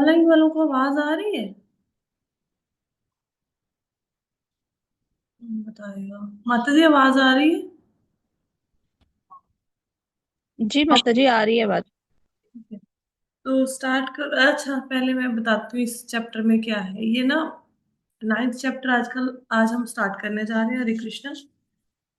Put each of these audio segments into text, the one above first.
Online वालों को आवाज आ रही है। बताइएगा। माता जी आवाज आ रही है। जी माता जी आ रही है बात। ठीक है। तो स्टार्ट कर। अच्छा, पहले मैं बताती हूँ इस चैप्टर में क्या है। ये ना नाइन्थ चैप्टर आज हम स्टार्ट करने जा रहे हैं। हरे कृष्णा।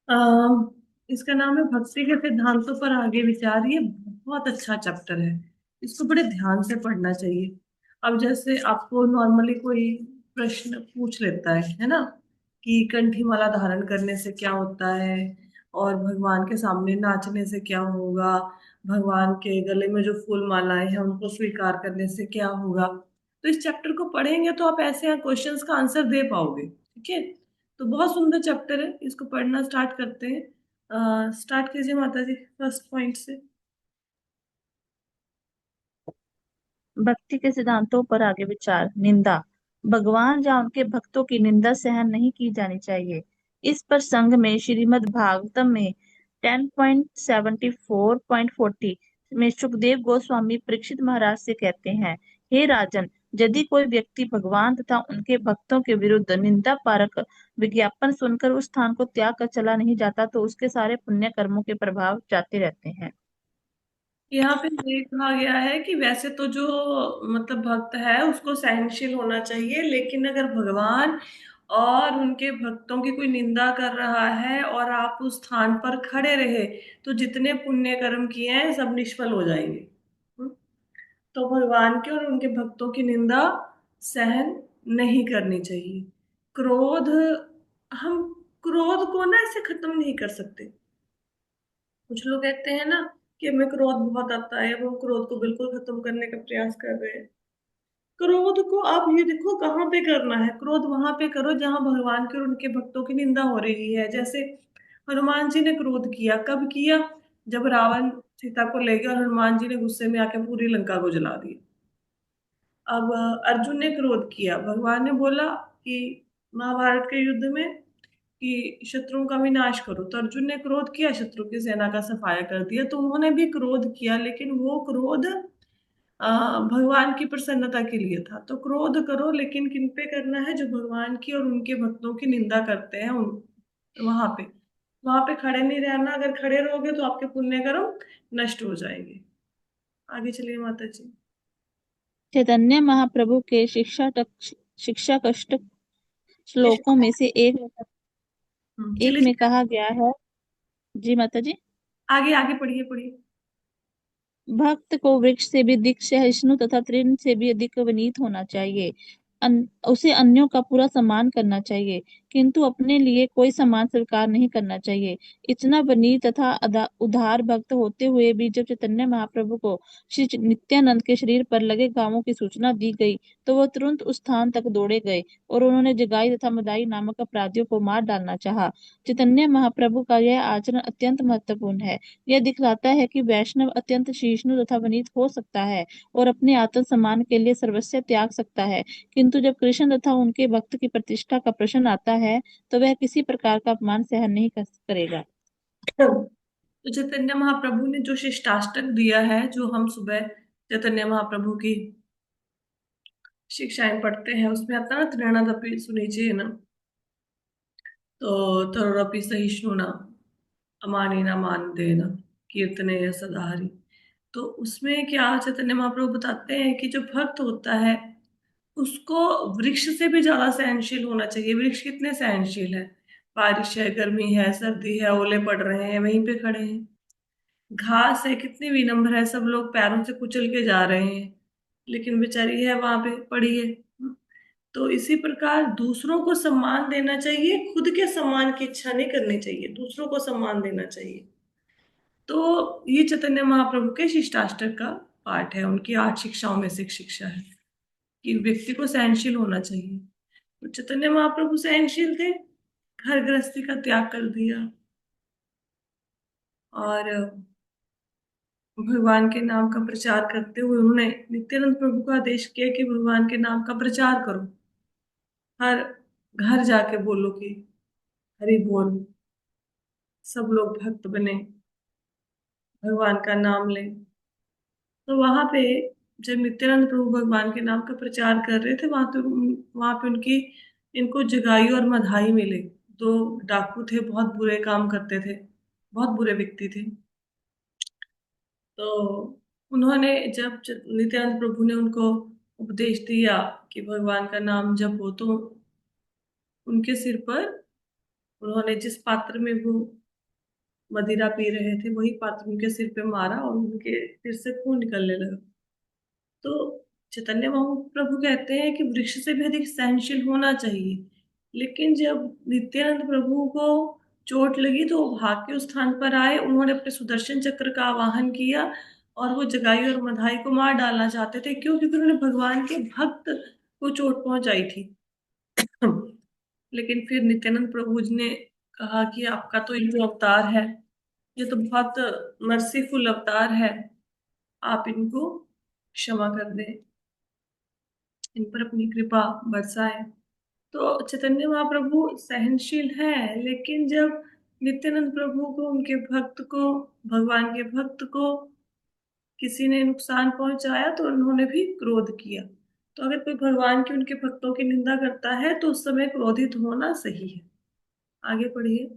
अम, इसका नाम है भक्ति के सिद्धांतों पर आगे विचार। ये बहुत अच्छा चैप्टर है। इसको बड़े ध्यान से पढ़ना चाहिए। अब जैसे आपको नॉर्मली कोई प्रश्न पूछ लेता है ना, कि कंठी माला धारण करने से क्या होता है, और भगवान के सामने नाचने से क्या होगा, भगवान के गले में जो फूल मालाएं हैं उनको स्वीकार करने से क्या होगा। तो इस चैप्टर को पढ़ेंगे तो आप ऐसे क्वेश्चंस का आंसर दे पाओगे। ठीक है। तो बहुत सुंदर चैप्टर है। इसको पढ़ना स्टार्ट करते हैं। स्टार्ट कीजिए माता जी फर्स्ट पॉइंट से। भक्ति के सिद्धांतों पर आगे विचार। निंदा। भगवान या उनके भक्तों की निंदा सहन नहीं की जानी चाहिए। इस प्रसंग में श्रीमद् भागवतम में 10.74.40 में सुखदेव गोस्वामी परीक्षित महाराज से कहते हैं, हे राजन, यदि कोई व्यक्ति भगवान तथा उनके भक्तों के विरुद्ध निंदा पारक विज्ञापन सुनकर उस स्थान को त्याग कर चला नहीं जाता तो उसके सारे पुण्य कर्मों के प्रभाव जाते रहते हैं। यहाँ पे ये कहा गया है कि वैसे तो जो मतलब भक्त है उसको सहनशील होना चाहिए, लेकिन अगर भगवान और उनके भक्तों की कोई निंदा कर रहा है और आप उस स्थान पर खड़े रहे तो जितने पुण्य कर्म किए हैं सब निष्फल हो जाएंगे। हम्म? तो भगवान के और उनके भक्तों की निंदा सहन नहीं करनी चाहिए। क्रोध, हम क्रोध को ना ऐसे खत्म नहीं कर सकते। कुछ लोग कहते हैं ना कि हमें क्रोध बहुत आता है, वो क्रोध को बिल्कुल खत्म करने का प्रयास कर रहे हैं। क्रोध को आप ये देखो कहाँ पे करना है। क्रोध वहां पे करो जहां भगवान के और उनके भक्तों की निंदा हो रही है। जैसे हनुमान जी ने क्रोध किया, कब किया? जब रावण सीता को ले गया और हनुमान जी ने गुस्से में आके पूरी लंका को जला दिया। अब अर्जुन ने क्रोध किया, भगवान ने बोला कि महाभारत के युद्ध में कि शत्रुओं का विनाश करो, तो अर्जुन ने क्रोध किया, शत्रु की सेना का सफाया कर दिया। तो उन्होंने भी क्रोध किया, लेकिन वो क्रोध भगवान की प्रसन्नता के लिए था। तो क्रोध करो, लेकिन किन पे करना है? जो भगवान की और उनके भक्तों की निंदा करते हैं उन वहां पे खड़े नहीं रहना। अगर खड़े रहोगे तो आपके पुण्य कर्म नष्ट हो जाएंगे। आगे चलिए माता जी। चैतन्य महाप्रभु के शिक्षा कष्ट श्लोकों में से एक चलिए में चलिए। कहा गया है। जी माता जी। आगे आगे पढ़िए पढ़िए। भक्त को वृक्ष से भी अधिक सहिष्णु तथा तृण से भी अधिक विनीत होना चाहिए। उसे अन्यों का पूरा सम्मान करना चाहिए, किंतु अपने लिए कोई सम्मान स्वीकार नहीं करना चाहिए। इतना विनीत तथा उदार भक्त होते हुए भी जब चैतन्य महाप्रभु को श्री नित्यानंद के शरीर पर लगे घावों की सूचना दी गई तो वह तुरंत उस स्थान तक दौड़े गए और उन्होंने जगाई तथा मदाई नामक अपराधियों को मार डालना चाहा। चैतन्य महाप्रभु का यह आचरण अत्यंत महत्वपूर्ण है। यह दिखलाता है कि वैष्णव अत्यंत सहिष्णु तथा विनीत हो सकता है और अपने आत्म सम्मान के लिए सर्वस्व त्याग सकता है, किंतु जब कृष्ण तथा उनके भक्त की प्रतिष्ठा का प्रश्न आता है तो वह किसी प्रकार का अपमान सहन नहीं करेगा। तो चैतन्य महाप्रभु ने जो शिष्टाष्टक दिया है, जो हम सुबह चैतन्य महाप्रभु की शिक्षाएं पढ़ते हैं, उसमें आता है ना, त्रिणदपि सुनिचेन, तो तरुरपि सहिष्णुना अमानिना मानदेन कीर्तने सदा हरि। तो उसमें क्या चैतन्य महाप्रभु बताते हैं कि जो भक्त होता है उसको वृक्ष से भी ज्यादा सहनशील होना चाहिए। वृक्ष कितने सहनशील है? बारिश है, गर्मी है, सर्दी है, ओले पड़ रहे हैं, वहीं पे खड़े हैं। घास है, कितनी विनम्र है, सब लोग पैरों से कुचल के जा रहे हैं, लेकिन बेचारी है वहां पे पड़ी है। तो इसी प्रकार दूसरों को सम्मान देना चाहिए, खुद के सम्मान की इच्छा नहीं करनी चाहिए, दूसरों को सम्मान देना चाहिए। तो ये चैतन्य महाप्रभु के शिष्टाष्टक का पाठ है, उनकी 8 शिक्षाओं में से एक शिक्षा है कि व्यक्ति को सहनशील होना चाहिए। तो चैतन्य महाप्रभु सहनशील थे, घर गृहस्थी का त्याग कर दिया और भगवान के नाम का प्रचार करते हुए उन्होंने नित्यानंद प्रभु का आदेश किया कि भगवान के नाम का प्रचार करो। हर घर जाके बोलो कि हरि बोल, सब लोग भक्त बने, भगवान का नाम लें। तो वहां पे जब नित्यानंद प्रभु भगवान के नाम का प्रचार कर रहे थे, वहां पे उनकी इनको जगाई और मधाई मिले। दो डाकू थे, बहुत बुरे काम करते थे, बहुत बुरे व्यक्ति थे। तो उन्होंने जब नित्यानंद प्रभु ने उनको उपदेश दिया कि भगवान का नाम जप हो, तो उनके सिर पर उन्होंने जिस पात्र में वो मदिरा पी रहे थे, वही पात्र उनके सिर पे मारा और उनके सिर से खून निकलने लगा। तो चैतन्य महाप्रभु कहते हैं कि वृक्ष से भी अधिक सहनशील होना चाहिए। लेकिन जब नित्यानंद प्रभु को चोट लगी तो वो भाग के उस स्थान पर आए, उन्होंने अपने सुदर्शन चक्र का आवाहन किया और वो जगाई और मधाई को मार डालना चाहते थे। क्यों? क्योंकि उन्होंने भगवान के भक्त को चोट पहुंचाई थी। लेकिन फिर नित्यानंद प्रभु जी ने कहा कि आपका तो ये जो अवतार है, ये तो बहुत मर्सीफुल अवतार है, आप इनको क्षमा कर दें, इन पर अपनी कृपा बरसाए। तो चैतन्य महाप्रभु सहनशील है, लेकिन जब नित्यानंद प्रभु को, उनके भक्त को, भगवान के भक्त को किसी ने नुकसान पहुंचाया तो उन्होंने भी क्रोध किया। तो अगर कोई भगवान की, उनके भक्तों की निंदा करता है तो उस समय क्रोधित होना सही है। आगे पढ़िए।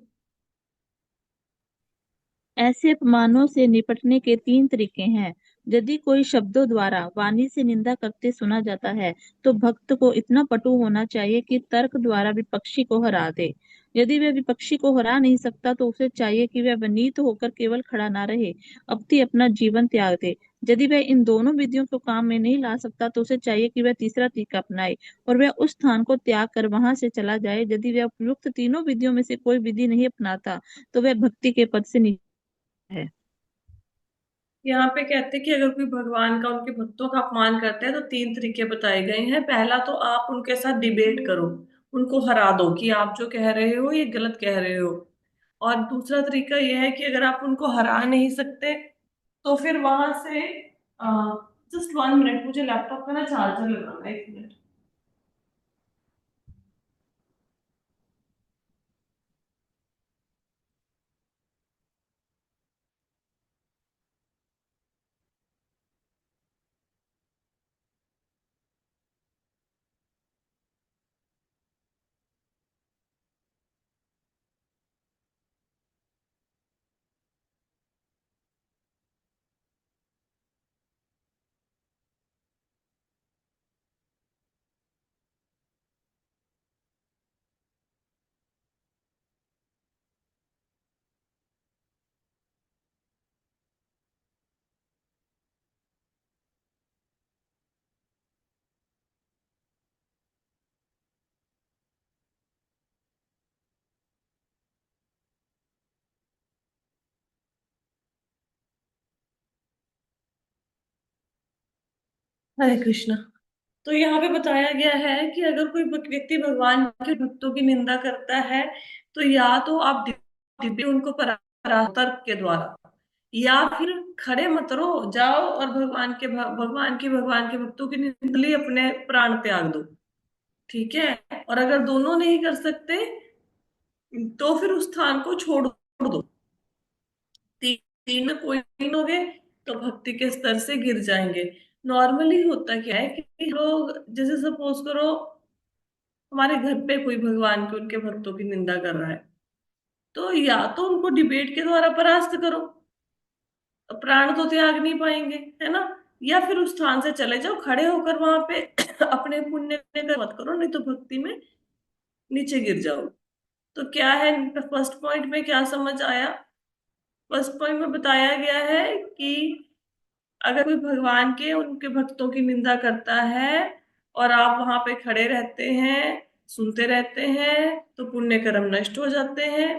ऐसे अपमानों से निपटने के तीन तरीके हैं। यदि कोई शब्दों द्वारा वाणी से निंदा करते सुना जाता है, तो भक्त को इतना पटु होना चाहिए कि तर्क द्वारा विपक्षी को हरा दे। यदि वह विपक्षी को हरा नहीं सकता, तो उसे चाहिए कि वह विनीत होकर केवल खड़ा ना रहे, अपितु अपना जीवन त्याग दे। यदि वह इन दोनों विधियों को काम में नहीं ला सकता, तो उसे चाहिए कि वह तीसरा तरीका अपनाए और वह उस स्थान को त्याग कर वहां से चला जाए। यदि वह उपयुक्त तीनों विधियों में से कोई विधि नहीं अपनाता, तो वह भक्ति के पद से है। यहाँ पे कहते हैं कि अगर कोई भगवान का, उनके भक्तों का अपमान करता है तो तीन तरीके बताए गए हैं। पहला तो आप उनके साथ डिबेट करो, उनको हरा दो कि आप जो कह रहे हो ये गलत कह रहे हो। और दूसरा तरीका यह है कि अगर आप उनको हरा नहीं सकते तो फिर वहां से, जस्ट 1 मिनट, मुझे लैपटॉप का ना चार्जर लगाना है, 1 मिनट। हरे कृष्णा। तो यहाँ पे बताया गया है कि अगर कोई व्यक्ति भगवान के भक्तों की निंदा करता है, तो या तो आप उनको तर्क के द्वारा, या फिर खड़े मत रहो, जाओ और भगवान के भक्तों की निंदा के लिए अपने प्राण त्याग दो। ठीक है? और अगर दोनों नहीं कर सकते तो फिर उस स्थान को छोड़ दो। तीन में कोई नहीं होगे तो भक्ति के स्तर से गिर जाएंगे। नॉर्मली होता क्या है कि लोग, जैसे सपोज करो हमारे घर पे कोई भगवान के, उनके भक्तों की निंदा कर रहा है, तो या तो उनको डिबेट के द्वारा परास्त करो, प्राण तो त्याग नहीं पाएंगे, है ना? या फिर उस स्थान से चले जाओ, खड़े होकर वहां पे अपने पुण्य का मत करो, नहीं तो भक्ति में नीचे गिर जाओ। तो क्या है, फर्स्ट पॉइंट में क्या समझ आया? फर्स्ट पॉइंट में बताया गया है कि अगर कोई भगवान के, उनके भक्तों की निंदा करता है और आप वहां पे खड़े रहते हैं, सुनते रहते हैं, तो पुण्य कर्म नष्ट हो जाते हैं।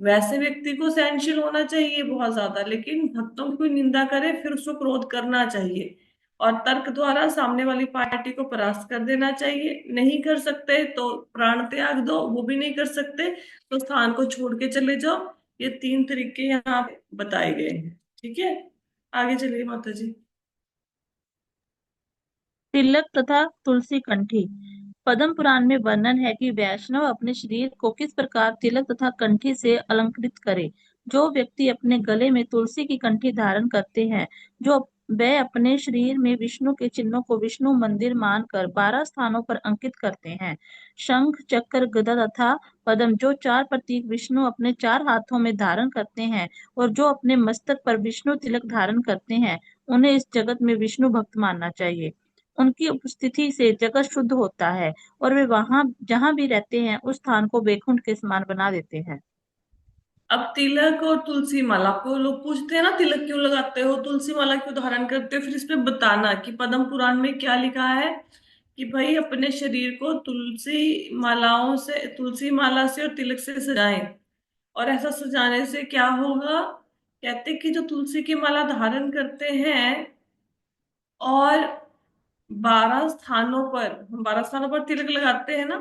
वैसे व्यक्ति को सहनशील होना चाहिए बहुत ज्यादा, लेकिन भक्तों की कोई निंदा करे फिर उसको क्रोध करना चाहिए और तर्क द्वारा सामने वाली पार्टी को परास्त कर देना चाहिए। नहीं कर सकते तो प्राण त्याग दो, वो भी नहीं कर सकते तो स्थान को छोड़ के चले जाओ। ये तीन तरीके यहाँ पे बताए गए हैं। ठीक है, आगे चलिए माता जी। तिलक तथा तुलसी कंठी। पद्म पुराण में वर्णन है कि वैष्णव अपने शरीर को किस प्रकार तिलक तथा कंठी से अलंकृत करे। जो व्यक्ति अपने गले में तुलसी की कंठी धारण करते हैं, जो वे अपने शरीर में विष्णु के चिन्हों को विष्णु मंदिर मानकर 12 स्थानों पर अंकित करते हैं। शंख, चक्र, गदा तथा पद्म, जो 4 प्रतीक विष्णु अपने 4 हाथों में धारण करते हैं और जो अपने मस्तक पर विष्णु तिलक धारण करते हैं, उन्हें इस जगत में विष्णु भक्त मानना चाहिए। उनकी उपस्थिति से जगत शुद्ध होता है और वे वहां जहां भी रहते हैं उस स्थान को वैकुंठ के समान बना देते हैं। अब तिलक और तुलसी माला को लोग पूछते हैं ना, तिलक क्यों लगाते हो, तुलसी माला क्यों धारण करते हो, फिर इस पे बताना कि पद्म पुराण में क्या लिखा है कि भाई अपने शरीर को तुलसी माला से और तिलक से सजाएं। और ऐसा सजाने से क्या होगा, कहते हैं कि जो तुलसी की माला धारण करते हैं और 12 स्थानों पर तिलक लगाते हैं ना,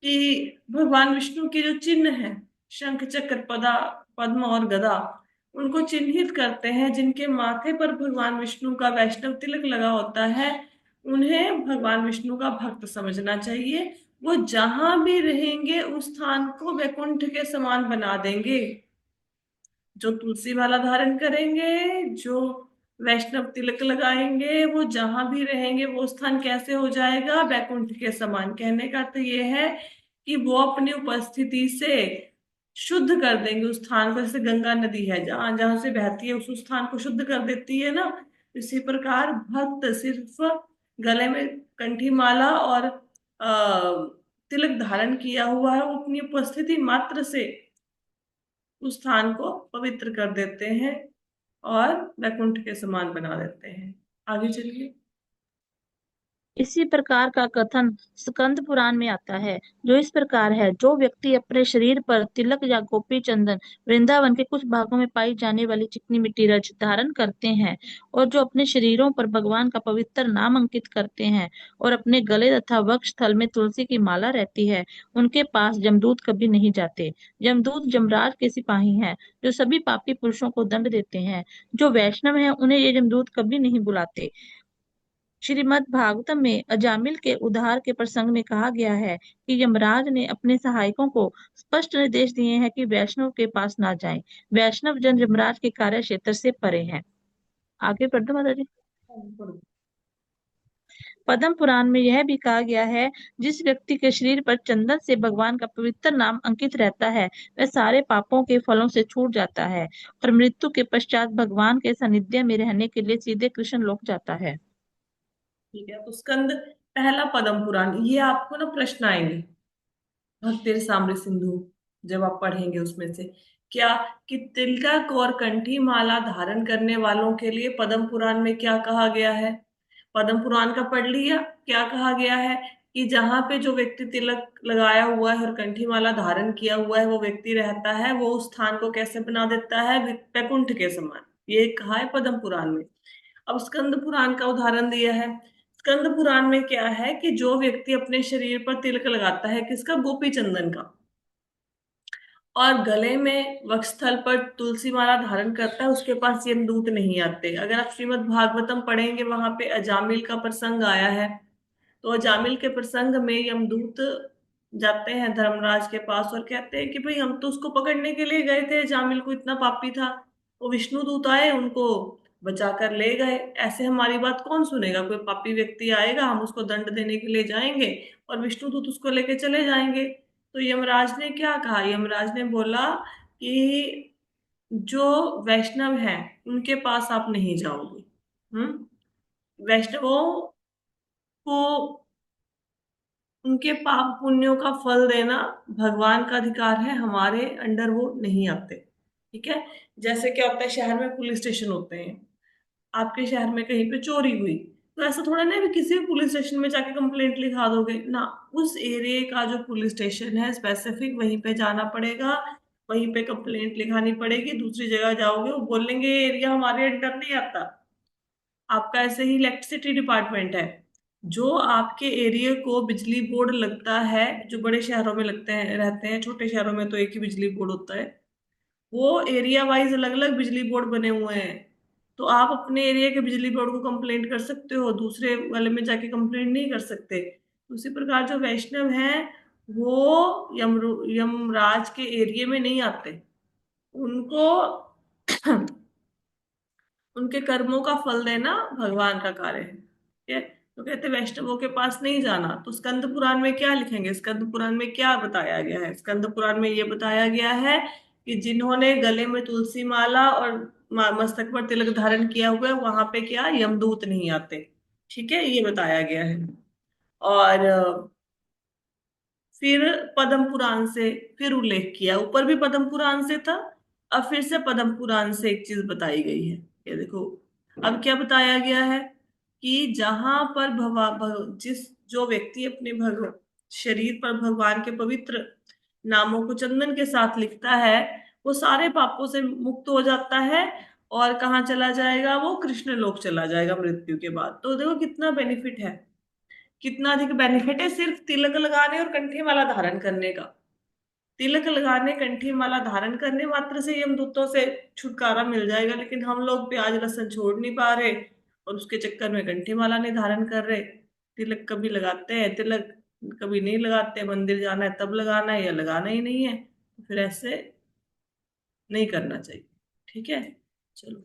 कि भगवान विष्णु के जो चिन्ह हैं, शंख चक्र पद्म और गदा, उनको चिन्हित करते हैं। जिनके माथे पर भगवान विष्णु का वैष्णव तिलक लगा होता है, उन्हें भगवान विष्णु का भक्त समझना चाहिए। वो जहां भी रहेंगे उस स्थान को वैकुंठ के समान बना देंगे। जो तुलसी माला धारण करेंगे, जो वैष्णव तिलक लगाएंगे, वो जहां भी रहेंगे वो स्थान कैसे हो जाएगा, वैकुंठ के समान। कहने का तो ये है कि वो अपनी उपस्थिति से शुद्ध कर देंगे उस स्थान को। जैसे गंगा नदी है, जहां जहां से बहती है उस स्थान को शुद्ध कर देती है ना, इसी प्रकार भक्त सिर्फ गले में कंठी माला और तिलक धारण किया हुआ है, वो अपनी उपस्थिति मात्र से उस स्थान को पवित्र कर देते हैं और वैकुंठ के समान बना देते हैं। आगे चलिए। इसी प्रकार का कथन स्कंद पुराण में आता है, जो इस प्रकार है। जो व्यक्ति अपने शरीर पर तिलक या गोपी चंदन, वृंदावन के कुछ भागों में पाई जाने वाली चिकनी मिट्टी रच धारण करते हैं और जो अपने शरीरों पर भगवान का पवित्र नाम अंकित करते हैं और अपने गले तथा वक्ष स्थल में तुलसी की माला रहती है, उनके पास जमदूत कभी नहीं जाते। जमदूत यमराज के सिपाही हैं, जो सभी पापी पुरुषों को दंड देते हैं। जो वैष्णव हैं, उन्हें ये जमदूत कभी नहीं बुलाते। श्रीमद् भागवतम में अजामिल के उद्धार के प्रसंग में कहा गया है कि यमराज ने अपने सहायकों को स्पष्ट निर्देश दिए हैं कि वैष्णव के पास ना जाएं। वैष्णव जन यमराज के कार्य क्षेत्र से परे हैं। आगे पढ़ दो माता जी। पद्म पुराण में यह भी कहा गया है, जिस व्यक्ति के शरीर पर चंदन से भगवान का पवित्र नाम अंकित रहता है, वह सारे पापों के फलों से छूट जाता है और मृत्यु के पश्चात भगवान के सानिध्य में रहने के लिए सीधे कृष्ण लोक जाता है। ठीक है, तो स्कंद पहला पद्म पुराण, ये आपको ना प्रश्न आएंगे भक्ति साम्र सिंधु, जब आप पढ़ेंगे उसमें से क्या, कि तिलक और कंठी माला धारण करने वालों के लिए पद्म पुराण में क्या कहा गया है। पद्म पुराण का पढ़ लिया, क्या कहा गया है कि जहां पे जो व्यक्ति तिलक लगाया हुआ है और कंठी माला धारण किया हुआ है वो व्यक्ति रहता है, वो उस स्थान को कैसे बना देता है, वैकुंठ के समान। ये कहा है पद्म पुराण में। अब स्कंद पुराण का उदाहरण दिया है। स्कंद पुराण में क्या है कि जो व्यक्ति अपने शरीर पर तिलक लगाता है, किसका, गोपी चंदन का, और गले में वक्षस्थल पर तुलसी माला धारण करता है, उसके पास यमदूत नहीं आते। अगर आप श्रीमद् भागवतम पढ़ेंगे, वहां पे अजामिल का प्रसंग आया है। तो अजामिल के प्रसंग में यमदूत जाते हैं धर्मराज के पास और कहते हैं कि भाई हम तो उसको पकड़ने के लिए गए थे, अजामिल को, इतना पापी था। वो विष्णु दूत आए, उनको बचा कर ले गए। ऐसे हमारी बात कौन सुनेगा, कोई पापी व्यक्ति आएगा, हम उसको दंड देने के लिए जाएंगे और विष्णु दूत उसको लेके चले जाएंगे। तो यमराज ने क्या कहा, यमराज ने बोला कि जो वैष्णव हैं उनके पास आप नहीं जाओगे। वैष्णवों को उनके पाप पुण्यों का फल देना भगवान का अधिकार है, हमारे अंडर वो नहीं आते। ठीक है। जैसे क्या होता है, शहर में पुलिस स्टेशन होते हैं, आपके शहर में कहीं पे चोरी हुई, तो ऐसा थोड़ा ना भी किसी भी पुलिस स्टेशन में जाके कंप्लेंट लिखा दोगे ना। उस एरिया का जो पुलिस स्टेशन है स्पेसिफिक, वहीं पे जाना पड़ेगा, वहीं पे कंप्लेंट लिखानी पड़ेगी। दूसरी जगह जाओगे वो बोलेंगे ये एरिया हमारे अंडर नहीं आता। आपका ऐसे ही इलेक्ट्रिसिटी डिपार्टमेंट है, जो आपके एरिया को बिजली बोर्ड लगता है, जो बड़े शहरों में लगते हैं रहते हैं, छोटे शहरों में तो एक ही बिजली बोर्ड होता है, वो एरिया वाइज अलग अलग बिजली बोर्ड बने हुए हैं। तो आप अपने एरिया के बिजली बोर्ड को कंप्लेंट कर सकते हो, दूसरे वाले में जाके कंप्लेंट नहीं कर सकते। उसी प्रकार जो वैष्णव हैं वो यमराज के एरिया में नहीं आते। उनको उनके कर्मों का फल देना भगवान का कार्य है, ठीक है। तो कहते वैष्णवों के पास नहीं जाना, तो स्कंद पुराण में क्या लिखेंगे, स्कंद पुराण में क्या बताया गया है? स्कंद पुराण में ये बताया गया है कि जिन्होंने गले में तुलसी माला और मस्तक पर तिलक धारण किया हुआ है, वहां पे क्या यमदूत नहीं आते, ठीक है, ये बताया गया है। और फिर पद्म पुराण से फिर उल्लेख किया, ऊपर भी पद्म पुराण से था, अब फिर से पद्म पुराण से एक चीज बताई गई है। ये देखो, अब क्या बताया गया है कि जहां पर जिस जो व्यक्ति अपने शरीर पर भगवान के पवित्र नामों को चंदन के साथ लिखता है, वो सारे पापों से मुक्त हो जाता है। और कहाँ चला जाएगा? वो कृष्ण लोक चला जाएगा मृत्यु के बाद। तो देखो कितना बेनिफिट है, कितना अधिक बेनिफिट है सिर्फ तिलक लगाने और कंठी माला धारण करने का। तिलक लगाने, कंठी माला धारण करने मात्र से यमदूतों से छुटकारा मिल जाएगा, लेकिन हम लोग प्याज लहसुन छोड़ नहीं पा रहे और उसके चक्कर में कंठी माला नहीं धारण कर रहे। तिलक कभी लगाते हैं, तिलक कभी नहीं लगाते, मंदिर जाना है तब लगाना है या लगाना ही नहीं है, तो फिर ऐसे नहीं करना चाहिए, ठीक है। चलो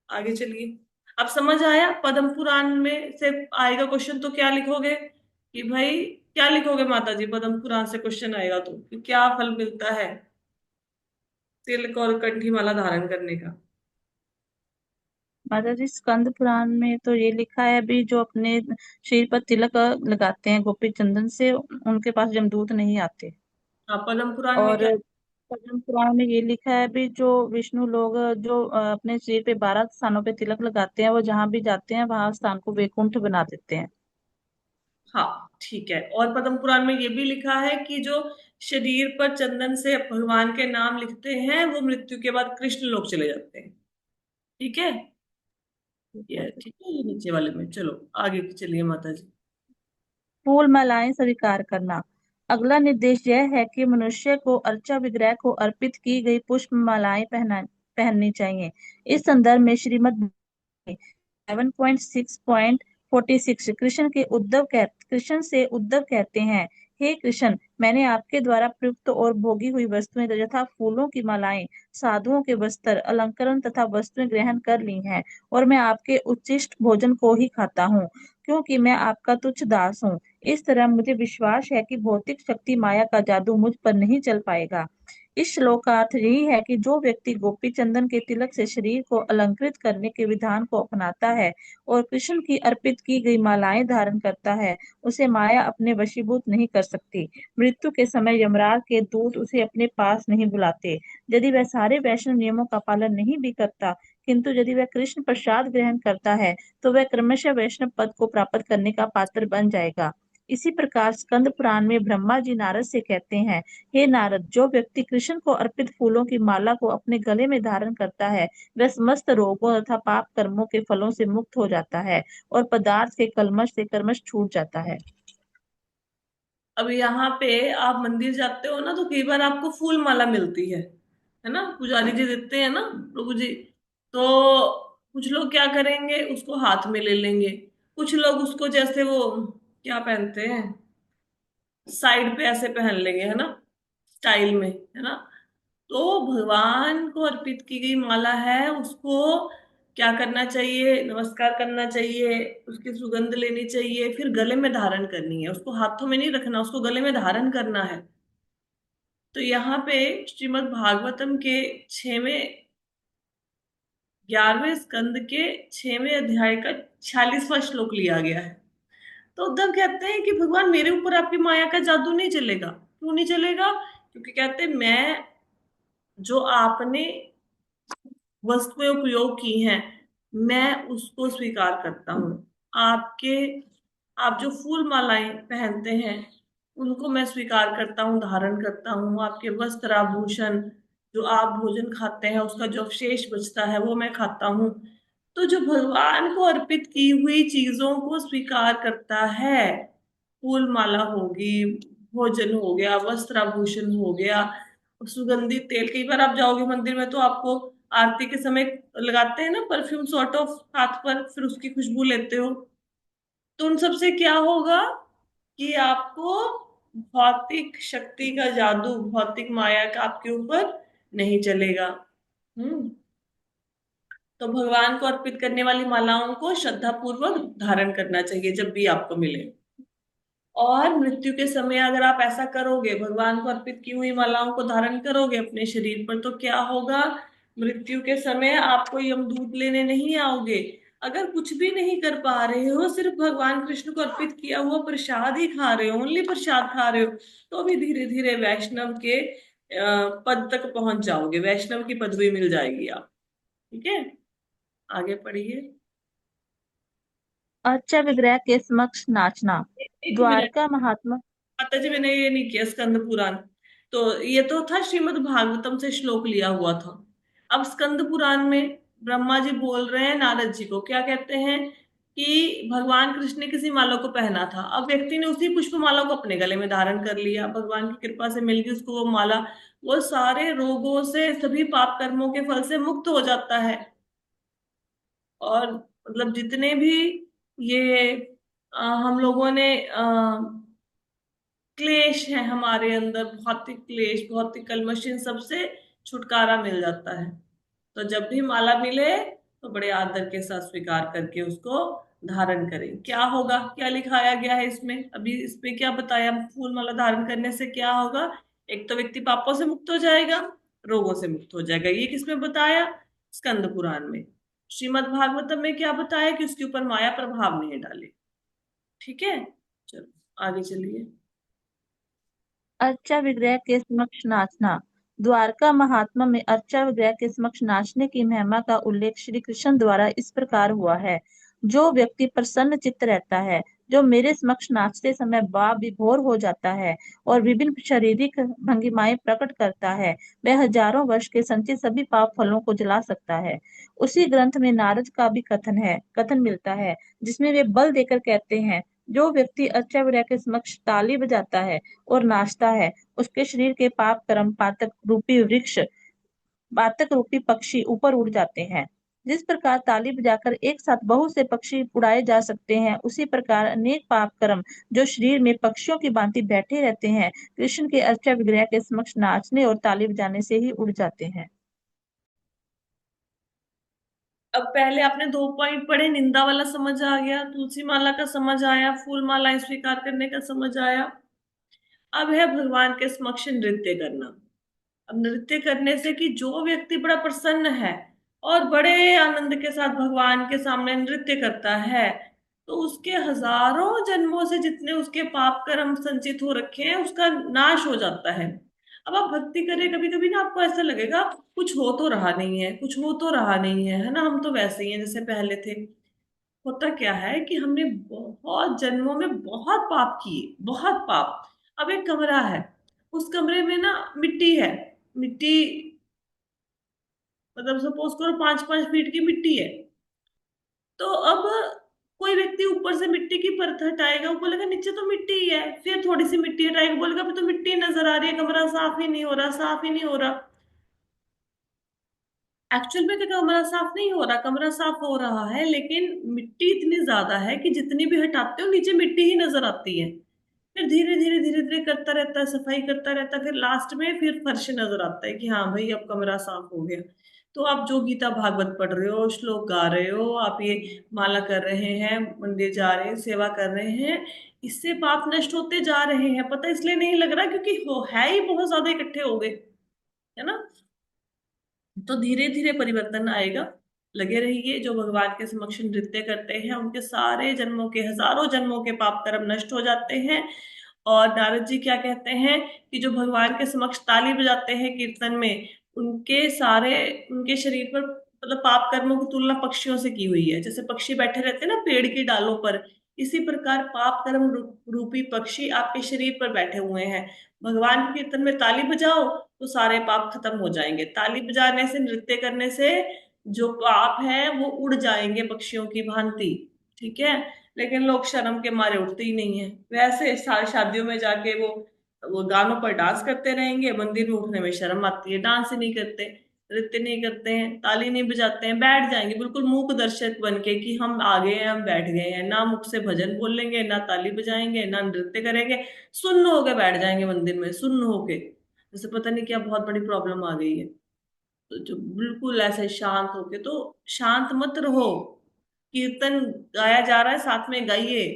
आगे चलिए। अब समझ आया, पद्म पुराण में से आएगा क्वेश्चन तो क्या लिखोगे कि भाई, क्या लिखोगे माता जी? पद्म पुराण से क्वेश्चन आएगा तो कि क्या फल मिलता है तिलक और कंठी माला धारण करने का? माता जी, स्कंद पुराण में तो ये लिखा है, अभी जो अपने शरीर पर तिलक लगाते हैं गोपी चंदन से, उनके पास जमदूत नहीं आते। हाँ, पद्म पुराण में और क्या? पद्म पुराण में ये लिखा है भी, जो विष्णु लोग जो अपने शरीर पे 12 स्थानों पे तिलक लगाते हैं, वो जहां भी जाते हैं वहां स्थान को वैकुंठ बना देते हैं। हाँ ठीक है, और पद्म पुराण में ये भी लिखा है कि जो शरीर पर चंदन से भगवान के नाम लिखते हैं वो मृत्यु के बाद कृष्ण लोक चले जाते हैं, ठीक है। ये ठीक है, ये नीचे वाले में। चलो आगे चलिए माता जी। फूल मालाएं स्वीकार करना। अगला निर्देश यह है कि मनुष्य को अर्चा विग्रह को अर्पित की गई पुष्प मालाएं पहननी चाहिए। इस संदर्भ में श्रीमद् 11.6.46 कृष्ण से उद्धव कहते हैं, हे कृष्ण, मैंने आपके द्वारा प्रयुक्त और भोगी हुई वस्तुएं यथा फूलों की मालाएं, साधुओं के वस्त्र, अलंकरण तथा वस्तुएं ग्रहण कर ली हैं, और मैं आपके उच्चिष्ट भोजन को ही खाता हूँ, क्योंकि मैं आपका तुच्छ दास हूँ। इस तरह मुझे विश्वास है कि भौतिक शक्ति माया का जादू मुझ पर नहीं चल पाएगा। इस श्लोक का अर्थ यही है कि जो व्यक्ति गोपी चंदन के तिलक से शरीर को अलंकृत करने के विधान को अपनाता है और कृष्ण की अर्पित की गई मालाएं धारण करता है, उसे माया अपने वशीभूत नहीं कर सकती। मृत्यु के समय यमराज के दूत उसे अपने पास नहीं बुलाते। यदि वह सारे वैष्णव नियमों का पालन नहीं भी करता, किंतु यदि वह कृष्ण प्रसाद ग्रहण करता है, तो वह क्रमशः वैष्णव पद को प्राप्त करने का पात्र बन जाएगा। इसी प्रकार स्कंद पुराण में ब्रह्मा जी नारद से कहते हैं, हे नारद, जो व्यक्ति कृष्ण को अर्पित फूलों की माला को अपने गले में धारण करता है, वह समस्त रोगों तथा पाप कर्मों के फलों से मुक्त हो जाता है और पदार्थ के कलमश से कर्मश छूट जाता है। अब यहाँ पे आप मंदिर जाते हो ना, तो कई बार आपको फूल माला मिलती है ना, पुजारी जी देते हैं ना, प्रभु जी। तो कुछ लोग क्या करेंगे, उसको हाथ में ले लेंगे। कुछ लोग उसको जैसे वो क्या पहनते हैं, साइड पे ऐसे पहन लेंगे, है ना, स्टाइल में, है ना। तो भगवान को अर्पित की गई माला है, उसको क्या करना चाहिए? नमस्कार करना चाहिए, उसकी सुगंध लेनी चाहिए, फिर गले में धारण करनी है, उसको हाथों में नहीं रखना, उसको गले में धारण करना है। तो यहाँ पे श्रीमद् भागवतम के 11वें स्कंद के 6वें अध्याय का 46वां श्लोक लिया गया है। तो उद्धव कहते हैं कि भगवान, मेरे ऊपर आपकी माया का जादू नहीं चलेगा। क्यों नहीं चलेगा? क्योंकि कहते हैं मैं, जो आपने वस्तुएं उपयोग की हैं, मैं उसको स्वीकार करता हूँ। आपके आप जो फूल मालाएं पहनते हैं, उनको मैं स्वीकार करता हूँ, धारण करता हूँ। आपके वस्त्र आभूषण, जो आप भोजन खाते हैं उसका जो अवशेष बचता है वो मैं खाता हूँ। तो जो भगवान को अर्पित की हुई चीजों को स्वीकार करता है, फूल माला होगी, भोजन हो गया, वस्त्र आभूषण हो गया, सुगंधित तेल, कई बार आप जाओगे मंदिर में तो आपको आरती के समय लगाते हैं ना परफ्यूम सॉर्ट ऑफ हाथ पर, फिर उसकी खुशबू लेते हो। तो उन सब से क्या होगा कि आपको भौतिक शक्ति का जादू, भौतिक माया का आपके ऊपर नहीं चलेगा। हम्म। तो भगवान को अर्पित करने वाली मालाओं को श्रद्धा पूर्वक धारण करना चाहिए जब भी आपको मिले। और मृत्यु के समय अगर आप ऐसा करोगे, भगवान को अर्पित की हुई मालाओं को धारण करोगे अपने शरीर पर, तो क्या होगा? मृत्यु के समय आपको यमदूत लेने नहीं आओगे। अगर कुछ भी नहीं कर पा रहे हो, सिर्फ भगवान कृष्ण को अर्पित किया हुआ प्रसाद ही खा रहे हो, ओनली प्रसाद खा रहे हो, तो भी धीरे धीरे वैष्णव के पद तक पहुंच जाओगे, वैष्णव की पदवी मिल जाएगी आप। ठीक है, आगे पढ़िए। अर्चा विग्रह के समक्ष नाचना। एक मिनट, द्वारका महात्मा। माता जी मैंने ये नहीं किया स्कंद पुराण। तो ये तो था श्रीमद् भागवतम से श्लोक लिया हुआ था। अब स्कंद पुराण में ब्रह्मा जी बोल रहे हैं नारद जी को, क्या कहते हैं कि भगवान कृष्ण ने किसी माला को पहना था, अब व्यक्ति ने उसी पुष्प माला को अपने गले में धारण कर लिया, भगवान की कृपा से मिल गई उसको वो माला। वो सारे रोगों से, सभी पाप कर्मों के फल से मुक्त हो जाता है। और मतलब जितने भी ये हम लोगों ने क्लेश है हमारे अंदर, भौतिक क्लेश, भौतिक कलमश, इन सबसे छुटकारा मिल जाता है। तो जब भी माला मिले तो बड़े आदर के साथ स्वीकार करके उसको धारण करें। क्या होगा, क्या लिखाया गया है इसमें? अभी इसमें क्या बताया, फूल माला धारण करने से क्या होगा? एक तो व्यक्ति पापों से मुक्त हो जाएगा, रोगों से मुक्त हो जाएगा। ये किसमें बताया? स्कंद पुराण में। श्रीमद् भागवतम में क्या बताया कि उसके ऊपर माया प्रभाव नहीं डाले। ठीक है, चलो आगे चलिए। अर्चा विग्रह के समक्ष नाचना। द्वारका महात्मा में अर्चा विग्रह के समक्ष नाचने की महिमा का उल्लेख श्री कृष्ण द्वारा इस प्रकार हुआ है। जो व्यक्ति प्रसन्न चित्त रहता है, जो मेरे समक्ष नाचते समय भाव विभोर हो जाता है और विभिन्न शारीरिक भंगिमाएं प्रकट करता है, वह हजारों वर्ष के संचित सभी पाप फलों को जला सकता है। उसी ग्रंथ में नारद का भी कथन मिलता है, जिसमें वे बल देकर कहते हैं, जो व्यक्ति अर्चा विग्रह के समक्ष ताली बजाता है और नाचता है, उसके शरीर के पाप कर्म पातक रूपी पक्षी ऊपर उड़ जाते हैं। जिस प्रकार ताली बजाकर एक साथ बहुत से पक्षी उड़ाए जा सकते हैं, उसी प्रकार अनेक पाप कर्म जो शरीर में पक्षियों की भांति बैठे रहते हैं, कृष्ण के अर्चा विग्रह के समक्ष नाचने और ताली बजाने से ही उड़ जाते हैं। अब पहले आपने 2 पॉइंट पढ़े, निंदा वाला समझ आ गया, तुलसी माला का समझ आया, फूल माला स्वीकार करने का समझ आया। अब है भगवान के समक्ष नृत्य करना। अब नृत्य करने से कि जो व्यक्ति बड़ा प्रसन्न है और बड़े आनंद के साथ भगवान के सामने नृत्य करता है, तो उसके हजारों जन्मों से जितने उसके पाप कर्म संचित हो रखे हैं उसका नाश हो जाता है। अब आप भक्ति करें, कभी कभी ना आपको ऐसा लगेगा कुछ हो तो रहा नहीं है, कुछ हो तो रहा नहीं है ना, हम तो वैसे ही हैं जैसे पहले थे। होता क्या है कि हमने बहुत जन्मों में बहुत पाप किए, बहुत पाप। अब एक कमरा है, उस कमरे में ना मिट्टी है, मिट्टी मतलब सपोज करो 5-5 फीट की मिट्टी है। तो अब कोई व्यक्ति ऊपर से मिट्टी की परत हटाएगा, वो बोलेगा नीचे तो मिट्टी ही है, फिर थोड़ी सी मिट्टी हटाएगा, बोलेगा अभी तो मिट्टी नजर आ रही है, कमरा साफ ही नहीं हो रहा, साफ ही नहीं हो रहा। एक्चुअल में क्या कमरा साफ नहीं हो रहा, कमरा साफ हो रहा है, लेकिन मिट्टी इतनी ज्यादा है कि जितनी भी हटाते हो नीचे मिट्टी ही नजर आती है। फिर धीरे धीरे धीरे धीरे करता रहता है, सफाई करता रहता है, फिर लास्ट में फिर फर्श नजर आता है कि हाँ भाई अब कमरा साफ हो गया। तो आप जो गीता भागवत पढ़ रहे हो, श्लोक गा रहे हो, आप ये माला कर रहे हैं, मंदिर जा रहे हैं, सेवा कर रहे हैं, इससे पाप नष्ट होते जा रहे हैं। पता इसलिए नहीं लग रहा क्योंकि हो है ही बहुत ज्यादा इकट्ठे हो गए, है ना। तो धीरे धीरे परिवर्तन आएगा। लगे रहिए, जो भगवान के समक्ष नृत्य करते हैं उनके सारे जन्मों के, हजारों जन्मों के पाप कर्म नष्ट हो जाते हैं। और नारद जी क्या कहते हैं कि जो भगवान के समक्ष ताली बजाते हैं कीर्तन में, उनके सारे, उनके शरीर पर मतलब पाप कर्मों की तुलना पक्षियों से की हुई है। जैसे पक्षी बैठे रहते हैं ना पेड़ की डालों पर, इसी प्रकार पाप कर्म रूपी पक्षी आपके शरीर पर बैठे हुए हैं। भगवान के कीर्तन में ताली बजाओ तो सारे पाप खत्म हो जाएंगे। ताली बजाने से, नृत्य करने से जो पाप है वो उड़ जाएंगे पक्षियों की भांति। ठीक है, लेकिन लोग शर्म के मारे उठते ही नहीं है। वैसे शादियों में जाके वो गानों पर डांस करते रहेंगे, मंदिर में उठने में शर्म आती है, डांस ही नहीं करते, नृत्य नहीं करते हैं, ताली नहीं बजाते हैं, बैठ जाएंगे बिल्कुल मूक दर्शक बन के कि हम आ गए हैं, हम बैठ गए हैं, ना मुख से भजन बोलेंगे, ना ताली बजाएंगे, ना नृत्य करेंगे, सुन्न होके बैठ जाएंगे मंदिर में, सुन्न होके, जैसे पता नहीं क्या बहुत बड़ी प्रॉब्लम आ गई है। तो जो बिल्कुल ऐसे शांत होके, तो शांत मत रहो। कीर्तन गाया जा रहा है, साथ में गाइए,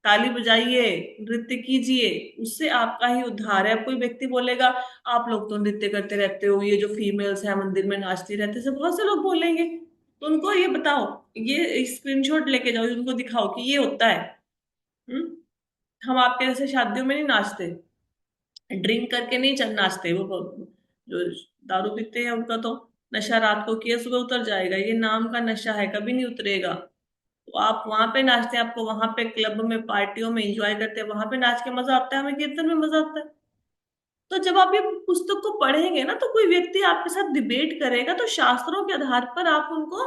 ताली बजाइए, नृत्य कीजिए। उससे आपका ही उद्धार है। अब कोई व्यक्ति बोलेगा आप लोग तो नृत्य करते रहते हो, ये जो फीमेल्स हैं मंदिर में नाचती रहते हैं, सब बहुत से लोग बोलेंगे। तो उनको ये बताओ, ये स्क्रीनशॉट लेके जाओ, उनको दिखाओ कि ये होता है। हम्म। हम आपके जैसे शादियों में नहीं नाचते, ड्रिंक करके नहीं चल नाचते। वो जो दारू पीते हैं उनका तो नशा रात को किया सुबह उतर जाएगा, ये नाम का नशा है, कभी नहीं उतरेगा। तो आप वहां पे नाचते हैं, आपको वहां पे क्लब में पार्टियों में एंजॉय करते हैं, वहां पे नाच के मजा आता है, हमें कीर्तन में मजा आता है। तो जब आप ये पुस्तक को पढ़ेंगे ना, तो कोई व्यक्ति आपके साथ डिबेट करेगा, तो शास्त्रों के आधार पर आप उनको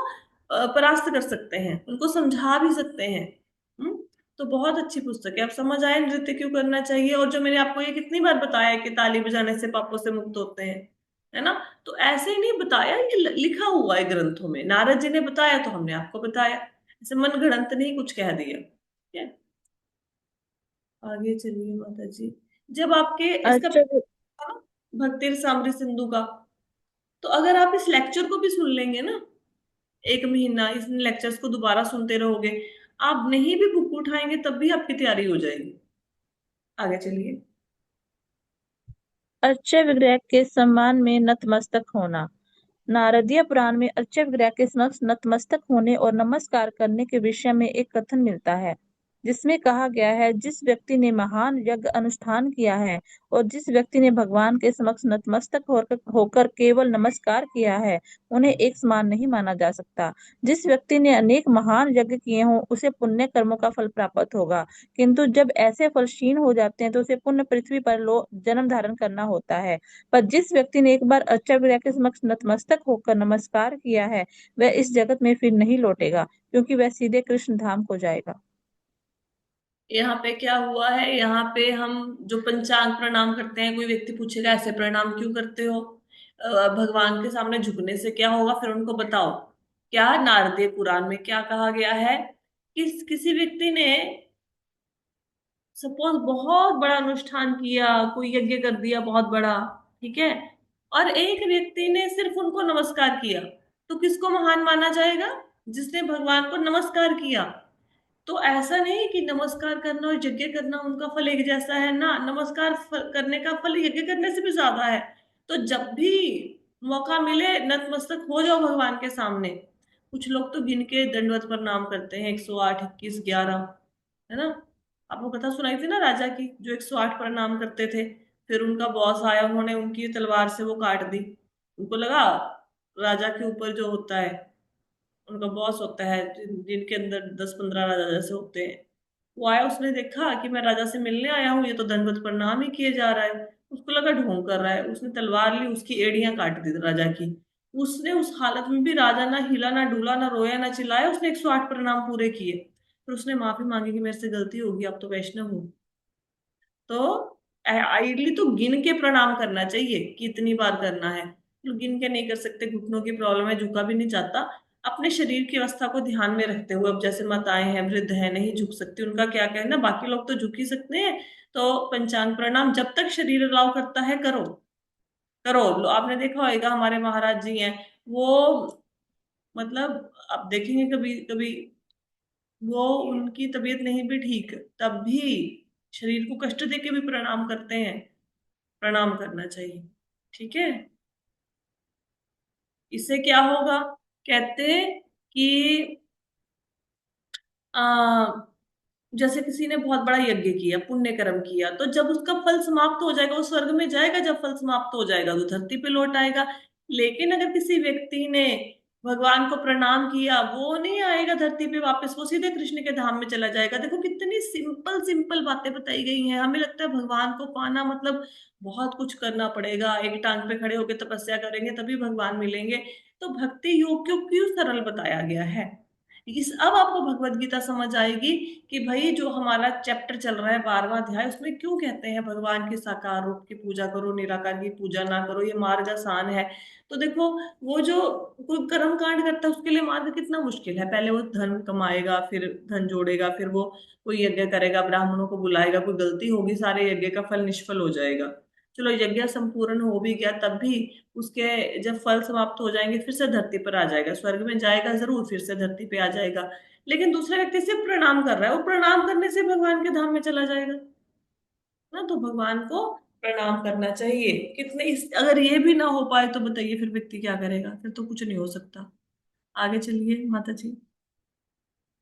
परास्त कर सकते हैं, उनको समझा भी सकते हैं। हम्म। तो बहुत अच्छी पुस्तक है। अब समझ आए नृत्य क्यों करना चाहिए, और जो मैंने आपको ये कितनी बार बताया है कि ताली बजाने से पापों से मुक्त होते हैं, है ना। तो ऐसे ही नहीं बताया, ये लिखा हुआ है ग्रंथों में, नारद जी ने बताया तो हमने आपको बताया। ऐसे मन गढ़ंत नहीं कुछ कह दिया, ठीक है। आगे चलिए माता जी। जब आपके इसका अच्छा। भक्ति सामरी सिंधु का, तो अगर आप इस लेक्चर को भी सुन लेंगे ना, एक महीना इस लेक्चर्स को दोबारा सुनते रहोगे, आप नहीं भी बुक उठाएंगे तब भी आपकी तैयारी हो जाएगी। आगे चलिए। अर्चा विग्रह के सम्मान में नतमस्तक होना। नारदीय पुराण में अर्चा विग्रह के समक्ष नतमस्तक होने और नमस्कार करने के विषय में एक कथन मिलता है, जिसमें कहा गया है, जिस व्यक्ति ने महान यज्ञ अनुष्ठान किया है और जिस व्यक्ति ने भगवान के समक्ष नतमस्तक होकर केवल नमस्कार किया है, उन्हें एक समान नहीं माना जा सकता। जिस व्यक्ति ने अनेक महान यज्ञ किए हों, उसे पुण्य कर्मों का फल प्राप्त होगा, किंतु जब ऐसे फल क्षीण हो जाते हैं तो उसे पुण्य पृथ्वी पर लो जन्म धारण करना होता है। पर जिस व्यक्ति ने एक बार अर्चा विग्रह के समक्ष नतमस्तक होकर नमस्कार किया है, वह इस जगत में फिर नहीं लौटेगा, क्योंकि वह सीधे कृष्ण धाम को जाएगा। यहाँ पे क्या हुआ है, यहाँ पे हम जो पंचांग प्रणाम करते हैं, कोई व्यक्ति पूछेगा ऐसे प्रणाम क्यों करते हो, भगवान के सामने झुकने से क्या होगा, फिर उनको बताओ क्या नारदीय पुराण में क्या कहा गया है। किसी व्यक्ति ने सपोज बहुत बड़ा अनुष्ठान किया, कोई यज्ञ कर दिया बहुत बड़ा, ठीक है, और एक व्यक्ति ने सिर्फ उनको नमस्कार किया, तो किसको महान माना जाएगा? जिसने भगवान को नमस्कार किया। तो ऐसा नहीं कि नमस्कार करना और यज्ञ करना उनका फल एक जैसा है ना, नमस्कार करने का फल यज्ञ करने से भी ज्यादा है। तो जब भी मौका मिले नतमस्तक हो जाओ भगवान के सामने। कुछ लोग तो गिन के दंडवत प्रणाम करते हैं, 108, 21, 11, है ना। आपको कथा सुनाई थी ना राजा की, जो 108 प्रणाम करते थे, फिर उनका बॉस आया, उन्होंने उनकी तलवार से वो काट दी। उनको लगा राजा के ऊपर जो होता है, उनका बॉस होता है, जिनके अंदर 10-15 राजा जैसे होते हैं, वो आया, उसने देखा कि मैं राजा से मिलने आया हूँ, ये तो दंडवत प्रणाम ही किए जा रहा है। उसको लगा ढोंग कर रहा है, उसने तलवार ली, उसकी एड़ियां काट दी राजा की। उसने उस हालत में भी राजा ना हिला ना डूला ना रोया ना चिल्लाया, उसने 108 प्रणाम पूरे किए। फिर उसने माफी मांगी कि मेरे से गलती होगी, अब तो वैष्णव हूँ। तो आइडली तो गिन के प्रणाम करना चाहिए कि इतनी बार करना है। लोग गिन के नहीं कर सकते, घुटनों की प्रॉब्लम है, झुका भी नहीं जाता। अपने शरीर की अवस्था को ध्यान में रखते हुए, अब जैसे माताएं हैं, वृद्ध हैं, नहीं झुक सकती, उनका क्या कहना, बाकी लोग तो झुक ही सकते हैं। तो पंचांग प्रणाम जब तक शरीर अलाउ करता है करो, करो। आपने देखा होगा हमारे महाराज जी हैं, वो मतलब आप देखेंगे कभी कभी, वो उनकी तबीयत नहीं भी ठीक, तब भी शरीर को कष्ट देके भी प्रणाम करते हैं। प्रणाम करना चाहिए, ठीक है। इससे क्या होगा, कहते हैं कि आ, जैसे किसी ने बहुत बड़ा यज्ञ किया, पुण्य कर्म किया, तो जब उसका फल समाप्त हो जाएगा वो स्वर्ग में जाएगा, जब फल समाप्त हो जाएगा तो धरती पे लौट आएगा। लेकिन अगर किसी व्यक्ति ने भगवान को प्रणाम किया, वो नहीं आएगा धरती पे वापस, वो सीधे कृष्ण के धाम में चला जाएगा। देखो कितनी सिंपल सिंपल बातें बताई गई हैं। हमें लगता है भगवान को पाना मतलब बहुत कुछ करना पड़ेगा, एक टांग पे खड़े होकर तपस्या करेंगे तभी भगवान मिलेंगे। तो भक्ति योग क्यों क्यों सरल बताया गया है। इस अब आपको भगवत गीता समझ आएगी कि भाई जो हमारा चैप्टर चल रहा है 12वां अध्याय, उसमें क्यों कहते हैं भगवान के साकार रूप की पूजा करो, निराकार की पूजा ना करो, ये मार्ग आसान है। तो देखो, वो जो कोई कर्म कांड करता है उसके लिए मार्ग कितना मुश्किल है। पहले वो धन कमाएगा, फिर धन जोड़ेगा, फिर वो कोई यज्ञ करेगा, ब्राह्मणों को बुलाएगा, कोई गलती होगी सारे यज्ञ का फल निष्फल हो जाएगा। चलो यज्ञ संपूर्ण हो भी गया तब भी उसके जब फल समाप्त हो जाएंगे फिर से धरती पर आ जाएगा, स्वर्ग में जाएगा जरूर, फिर से धरती पे आ जाएगा। लेकिन दूसरे व्यक्ति से प्रणाम कर रहा है, वो प्रणाम करने से भगवान के धाम में चला जाएगा ना। तो भगवान को प्रणाम करना चाहिए। कितने अगर ये भी ना हो पाए तो बताइए फिर व्यक्ति क्या करेगा, फिर तो कुछ नहीं हो सकता। आगे चलिए माता जी।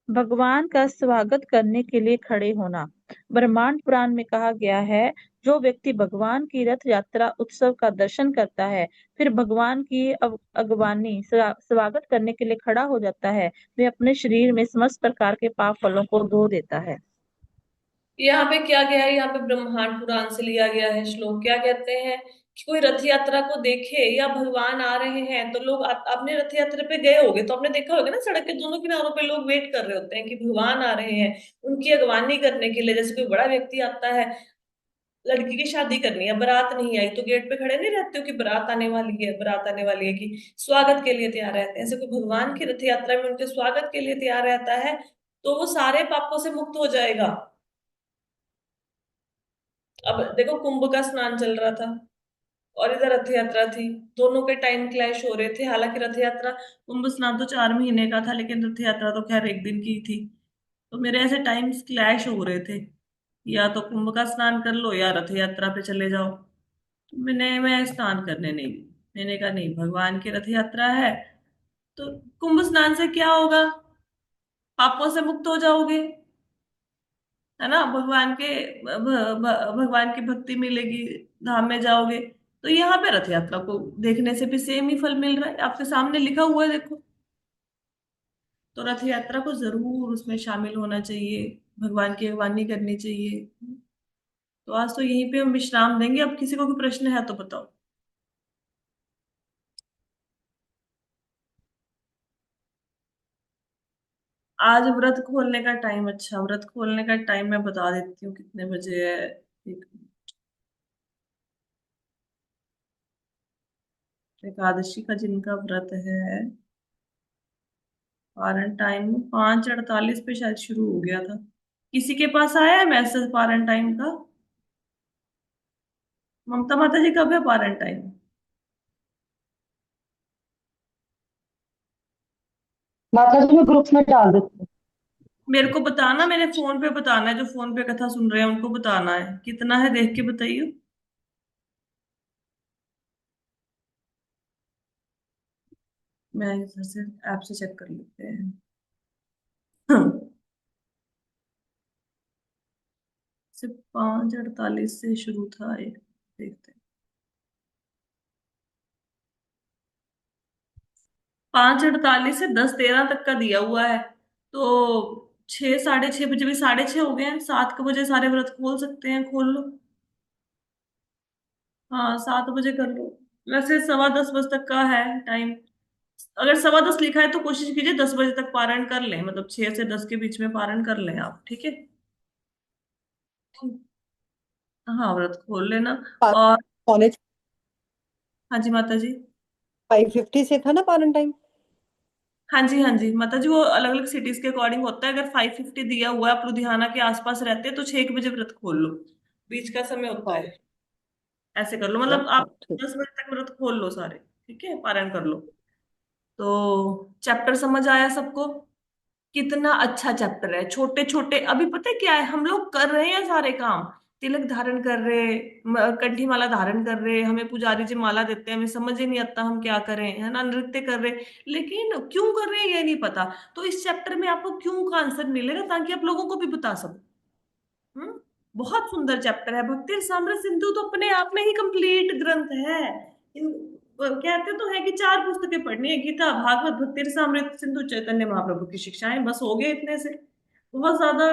भगवान का स्वागत करने के लिए खड़े होना। ब्रह्मांड पुराण में कहा गया है, जो व्यक्ति भगवान की रथ यात्रा उत्सव का दर्शन करता है, फिर भगवान की अगवानी स्वागत करने के लिए खड़ा हो जाता है, वे अपने शरीर में समस्त प्रकार के पाप फलों को धो देता है। यहाँ पे क्या गया है, यहाँ पे ब्रह्मांड पुराण से लिया गया है श्लोक। क्या कहते हैं कि कोई रथ यात्रा को देखे या भगवान आ रहे हैं तो लोग अपने रथ यात्रा पे गए होंगे तो आपने देखा होगा ना, सड़क के दोनों किनारों पे लोग वेट कर रहे होते हैं कि भगवान आ रहे हैं उनकी अगवानी करने के लिए। जैसे कोई बड़ा व्यक्ति आता है, लड़की की शादी करनी है, बारात नहीं आई तो गेट पे खड़े नहीं रहते हो कि बारात आने वाली है, बारात आने वाली है, कि स्वागत के लिए तैयार रहते हैं। ऐसे कोई भगवान की रथ यात्रा में उनके स्वागत के लिए तैयार रहता है तो वो सारे पापों से मुक्त हो जाएगा। अब देखो कुंभ का स्नान चल रहा था और इधर रथ यात्रा थी, दोनों के टाइम क्लैश हो रहे थे। हालांकि रथ यात्रा, कुंभ स्नान तो 4 महीने का था लेकिन रथ यात्रा तो खैर एक दिन की थी। तो मेरे ऐसे टाइम्स क्लैश हो रहे थे, या तो कुंभ का स्नान कर लो या रथ यात्रा पे चले जाओ। तो मैं स्नान करने नहीं गई। मैंने कहा नहीं, भगवान की रथ यात्रा है तो कुंभ स्नान से क्या होगा, पापों से मुक्त हो जाओगे, है ना। भगवान की भक्ति मिलेगी, धाम में जाओगे। तो यहाँ पे रथ यात्रा को देखने से भी सेम ही फल मिल रहा है, आपके सामने लिखा हुआ है देखो। तो रथ यात्रा को जरूर उसमें शामिल होना चाहिए, भगवान की अगवानी करनी चाहिए। तो आज तो यहीं पे हम विश्राम देंगे, अब किसी को कोई प्रश्न है तो बताओ। आज व्रत खोलने का टाइम, अच्छा व्रत खोलने का टाइम मैं बता देती हूँ कितने बजे है। एक एकादशी का जिनका व्रत है, पारण टाइम 5:48 पे शायद शुरू हो गया था। किसी के पास आया है मैसेज पारण टाइम का? ममता माता जी कब है पारण टाइम? माता जी मैं ग्रुप में डाल देती हूँ। मेरे को बताना, मेरे फोन पे बताना है, जो फोन पे कथा सुन रहे हैं उनको बताना है कितना है, देख के बताइए। मैं इधर से ऐप से चेक कर लेते हैं। सिर्फ 5:48 से शुरू था एक, देखते हैं। 5:48 से 10:13 तक का दिया हुआ है। तो 6, 6:30 बजे भी 6:30 हो गए हैं, 7 बजे सारे व्रत खोल सकते हैं, खोल लो। हाँ 7 बजे कर लो। वैसे 9:15 बजे तक का है टाइम। अगर 9:15 लिखा है तो कोशिश कीजिए 10 बजे तक पारण कर लें, मतलब 6 से 10 के बीच में पारण कर लें आप, ठीक है। ठीक। हाँ व्रत खोल लेना। और पौने हाँ जी माता जी। 5:50 से था ना पारण टाइम। हाँ जी हाँ जी माता जी, वो अलग अलग सिटीज के अकॉर्डिंग होता है। अगर 5:50 दिया हुआ है, आप लुधियाना के आसपास रहते हैं तो 6 बजे व्रत खोल लो, बीच का समय होता हाँ है। ऐसे कर लो, मतलब अच्छा आप ठीक। 10 बजे तक व्रत खोल लो सारे, ठीक है, पारण कर लो। तो चैप्टर समझ आया सबको? कितना अच्छा चैप्टर है, छोटे छोटे। अभी पता है क्या है, हम लोग कर रहे हैं सारे काम, तिलक धारण कर रहे, कंठी माला धारण कर रहे, हमें पुजारी जी माला देते हैं, हमें समझ ही नहीं आता हम क्या करें, है ना, नृत्य कर रहे, लेकिन क्यों कर रहे हैं ये नहीं पता। तो इस चैप्टर में आपको क्यों का आंसर मिलेगा ताकि आप लोगों को भी बता सको। हम्म। बहुत सुंदर चैप्टर है। भक्ति रसामृत सिंधु तो अपने आप में ही कंप्लीट ग्रंथ है। इन कहते तो है कि 4 पुस्तकें पढ़नी है, गीता भागवत भक्ति रसामृत सिंधु चैतन्य महाप्रभु की शिक्षाएं, बस हो गए इतने से। बहुत ज्यादा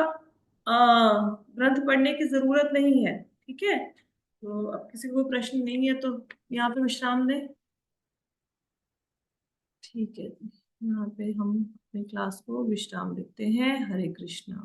ग्रंथ पढ़ने की जरूरत नहीं है, ठीक है। तो अब किसी को कोई प्रश्न नहीं है तो यहाँ पे विश्राम दें, ठीक है। यहाँ पे हम अपनी क्लास को विश्राम देते हैं। हरे कृष्णा।